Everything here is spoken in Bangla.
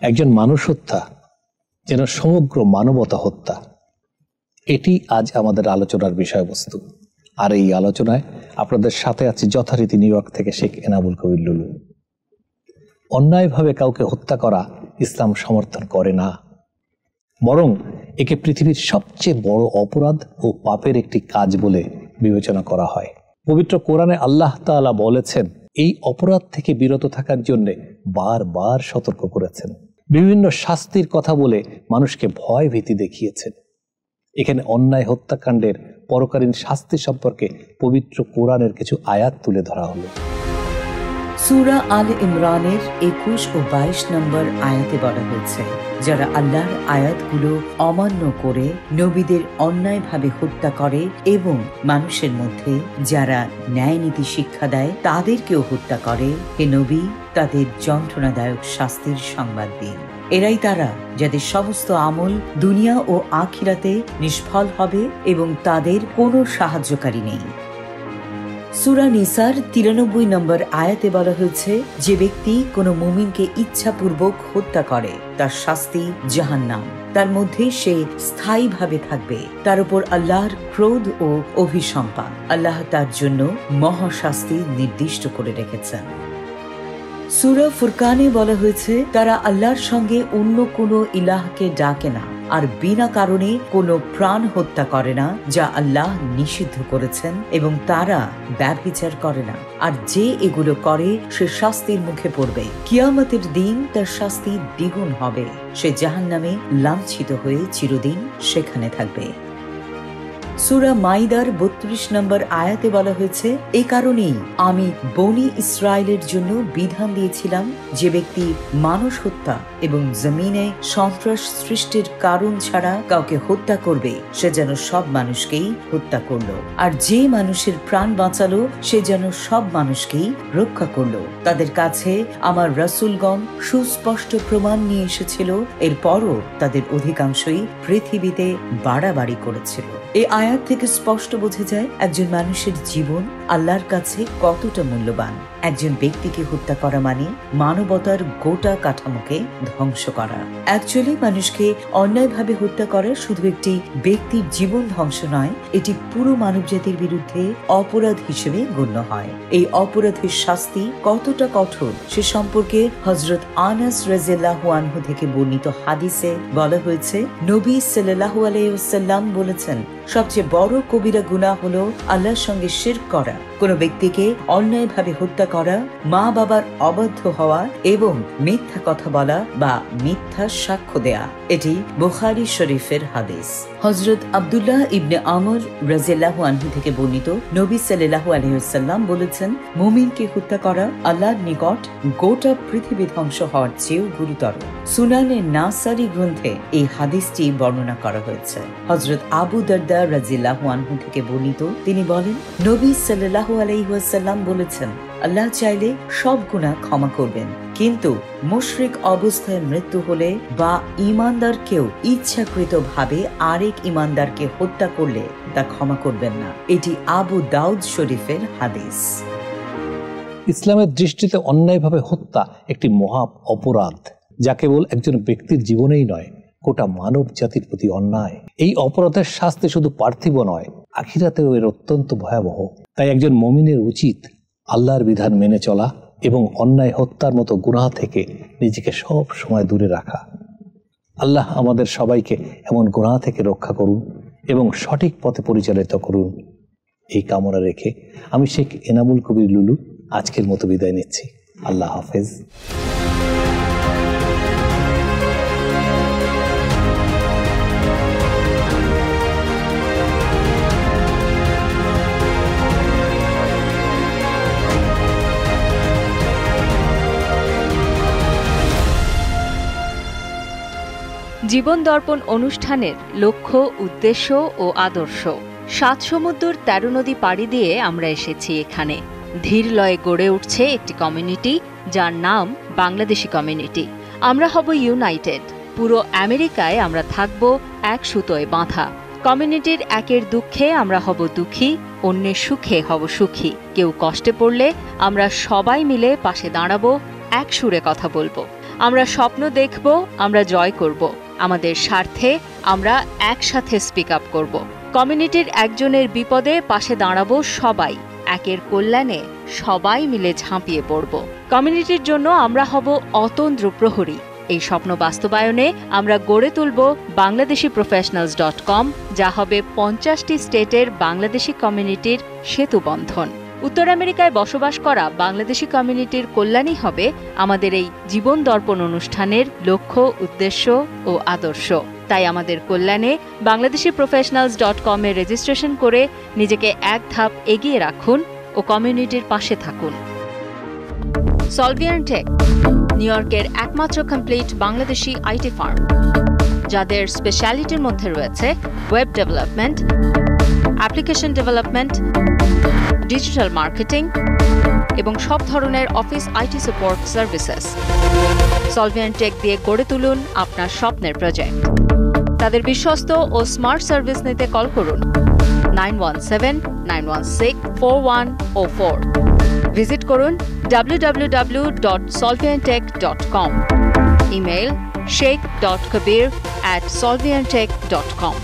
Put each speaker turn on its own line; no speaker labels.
একজন মানুষ হত্যা যেন সমগ্র মানবতা হত্যা, এটি আজ আমাদের আলোচনার বিষয়বস্তু। আর এই আলোচনায় আপনাদের সাথে আছি যথারীতি নিউ ইয়র্ক থেকে শেখ এনামুল কবির লুলু। অন্যায়ভাবে কাউকে হত্যা করা ইসলাম সমর্থন করে না, বরং একে পৃথিবীর সবচেয়ে বড় অপরাধ ও পাপের একটি কাজ বলে বিবেচনা করা হয়। পবিত্র কোরআনে আল্লাহ তাআলা বলেছেন, এই অপরাধ থেকে বিরত থাকার জন্য বারবার সতর্ক করেছেন, বিভিন্ন শাস্তির কথা বলে মানুষকে ভয় ভীতি দেখিয়েছেন। এখানে অন্যায় হত্যাকাণ্ডের পরকালীন শাস্তি সম্পর্কে পবিত্র কোরআনের কিছু আয়াত তুলে ধরা হলো।
সূরা আলে ইমরানের 21 ও 22 নম্বর আয়াতে বলা হয়েছে, যারা আল্লাহর আয়াতগুলো অমান্য করে নবীদের অন্যায়ভাবে হত্যা করে এবং মানুষের মধ্যে যারা ন্যায় নীতি শিক্ষা দেয় তাদেরকেও হত্যা করে, হে নবী তাদের যন্ত্রণাদায়ক শাস্তির সংবাদ দিন। এরাই তারা যাদের সমস্ত আমল দুনিয়া ও আখিরাতে নিষ্ফল হবে এবং তাদের কোনো সাহায্যকারী নেই। সূরা নিসার 93 নম্বর আয়াতে বলা হয়েছে, যে ব্যক্তি কোনো মুমিনকে ইচ্ছাপূর্বক হত্যা করে তার শাস্তি জাহান্নাম, তার মধ্যে সে স্থায়ীভাবে থাকবে, তার উপর আল্লাহর ক্রোধ ও অভিসম্পাদ। আল্লাহ তার জন্য মহাশাস্তি নির্দিষ্ট করে রেখেছেন। সূরা ফুরকানে বলা হয়েছে, তারা আল্লাহর সঙ্গে অন্য কোনো ইলাহকে ডাকে না আর বিনা কারণে কোনো প্রাণ হত্যা করে না যা আল্লাহ নিষিদ্ধ করেছেন, এবং তারা ব্যভিচার করে না। আর যে এগুলো করে সে শাস্তির মুখে পড়বে, কিয়ামতের দিন তার শাস্তি দ্বিগুণ হবে, সে জাহান্নামে লাঞ্ছিত হয়ে চিরদিন সেখানে থাকবে। সূরা মাইদার 32 নম্বর আয়াতে বলা হয়েছে, এই কারণেই আমি বনি ইসরায়েলের জন্য বিধান দিয়েছিলাম, যে ব্যক্তি মানুষ হত্যা এবং জমিনে সন্ত্রাস সৃষ্টির কারণ ছাড়া কাউকে হত্যা করবে সে যেন সব মানুষকেই হত্যা করলো, আর যে মানুষের প্রাণ বাঁচালো সে যেন সব মানুষকেই রক্ষা করলো। তাদের কাছে আমার রাসূলগণ সুস্পষ্ট প্রমাণ নিয়ে এসেছিল, এরপরও তাদের অধিকাংশই পৃথিবীতে বাড়াবাড়ি করেছিল। এই আয়াত থেকে স্পষ্ট বোঝা যায় একজন মানুষের জীবন আল্লাহর কাছে কতটা মূল্যবান। একজন ব্যক্তিকে হত্যা করা মানে মানবতার গোটা কাঠামোকে ধ্বংস করা। অ্যাকচুয়ালি মানুষকে অন্যায়ভাবে হত্যা করা শুধু একটি ব্যক্তির জীবন ধ্বংস নয়, এটি পুরো মানবজাতির বিরুদ্ধে অপরাধ হিসেবে গণ্য হয়। এই অপরাধের শাস্তি কতটা কঠোর সে সম্পর্কে হযরত আনাস রাদিয়াল্লাহু আনহু থেকে বর্ণিত হাদিসে বলা হয়েছে, নবী সাল্লাল্লাহু আলাইহি ওয়াসাল্লাম বলেছেন, সবচেয়ে বড় কবিরা গুনাহ হলো আল্লাহর সঙ্গে শিরক করা, কোন ব্যক্তিকে অন্যায়ভাবে হত্যা করা, মা বাবার অবাধ্য হওয়া এবং মিথ্যা কথা বলা বা মিথ্যা সাক্ষ্য দেয়া। এটি বুখারী শরীফের হাদিস। হযরত আব্দুল্লাহ ইবনে আমর রাদিয়াল্লাহু আনহু থেকে বর্ণিত, নবী সাল্লাল্লাহু আলাইহি ওয়াসাল্লাম বলেছেন, মুমিনকে হত্যা করা আল্লাহর নিকট গোটা পৃথিবী ধ্বংস হওয়ার চেয়েও গুরুতর। সুনানে নাসারী গ্রন্থে এই হাদিসটি বর্ণনা করা হয়েছে। হযরত আবু দারদা রাদিয়াল্লাহু আনহু থেকে বর্ণিত, তিনি বলেন, নবী সাল্লাল্লাহু আলাইহি ওয়াসাল্লাম বলেছেন, আল্লাহ চাইলে সব গুনাহ ক্ষমা করবেন, কিন্তু মুশরিক অবস্থায় মৃত্যু হলে বা ঈমানদারকেও ইচ্ছাকৃতভাবে আরেক ঈমানদারকে হত্যা করলে তা ক্ষমা করবেন না। এটি আবু দাউদ শরীফের হাদিস।
ইসলামের দৃষ্টিতে অন্যায়ভাবে হত্যা একটি মহা অপরাধ, যা কেবল একজন ব্যক্তির জীবনেই নয়, গোটা মানব জাতির প্রতি অন্যায়। এই অপরাধের শাস্তি শুধু পার্থিব নয়, আখিরাতেও এর অত্যন্ত ভয়াবহ। তাই একজন মুমিনের উচিত আল্লাহর বিধান মেনে চলা এবং অন্যায় হত্যার মতো গুনাহ থেকে নিজেকে সব সময় দূরে রাখা। আল্লাহ আমাদের সবাইকে এমন গুনাহ থেকে রক্ষা করুন এবং সঠিক পথে পরিচালিত করুন, এই কামনা রেখে আমি শেখ এনামুল কবির লুলু আজকের মতো বিদায় নিচ্ছি। আল্লাহ হাফেজ।
জীবন দর্পণ অনুষ্ঠানের লক্ষ্য, উদ্দেশ্য ও আদর্শ। 7 সমুদ্র 13 নদী পাড়ি দিয়ে আমরা এসেছি এখানে। ধীর লয়ে গড়ে উঠছে একটি কমিউনিটি, যার নাম বাংলাদেশি কমিউনিটি। আমরা হব ইউনাইটেড। পুরো আমেরিকায় আমরা থাকব এক সুতোয় বাঁধা। কমিউনিটির একের দুঃখে আমরা হব দুঃখী, অন্যের সুখে হব সুখী। কেউ কষ্টে পড়লে আমরা সবাই মিলে পাশে দাঁড়াবো, এক সুরে কথা বলবো। আমরা স্বপ্ন দেখব, আমরা জয় করব। আমাদের স্বার্থে আমরা একসাথে স্পিক আপ করব। কমিউনিটির একজনের বিপদে পাশে দাঁড়াবো সবাই। একের কল্যাণে সবাই মিলে ঝাঁপিয়ে পড়ব। কমিউনিটির জন্য আমরা হব অতন্দ্র প্রহরী। এই স্বপ্ন বাস্তবায়নে আমরা গড়ে তুলব bangladeshiprofessionals.com, যা হবে 50টি স্টেটের বাংলাদেশি কমিউনিটির সেতুবন্ধন। উত্তর আমেরিকায় বসবাস করা বাংলাদেশি কমিউনিটির কল্যাণই হবে আমাদের এই জীবন দর্পণ অনুষ্ঠানের লক্ষ্য, উদ্দেশ্য ও আদর্শ। তাই আমাদের কল্যাণে bangladeshiprofessionals.com এ রেজিস্ট্রেশন করে নিজেকে এক ধাপ এগিয়ে রাখুন ও কমিউনিটির পাশে থাকুন। সলভিয়ান টেক, নিউ ইয়র্কের একমাত্র কমপ্লিট বাংলাদেশি আইটি ফার্ম, যাদের স্পেশালিটির মধ্যে রয়েছে web development, application development, digital marketing এবং সব ধরনের office IT support services. Solvian tech দিয়ে গড়ে তুলুন আপনার স্বপ্নের প্রজেক্ট। তাদের বিশ্বস্ত ও স্মার্ট সার্ভিস নিতে কল করুন 9179164104। ভিজিট করুন www.solviantech.com। Email sheikh.kabir@solviantech.com।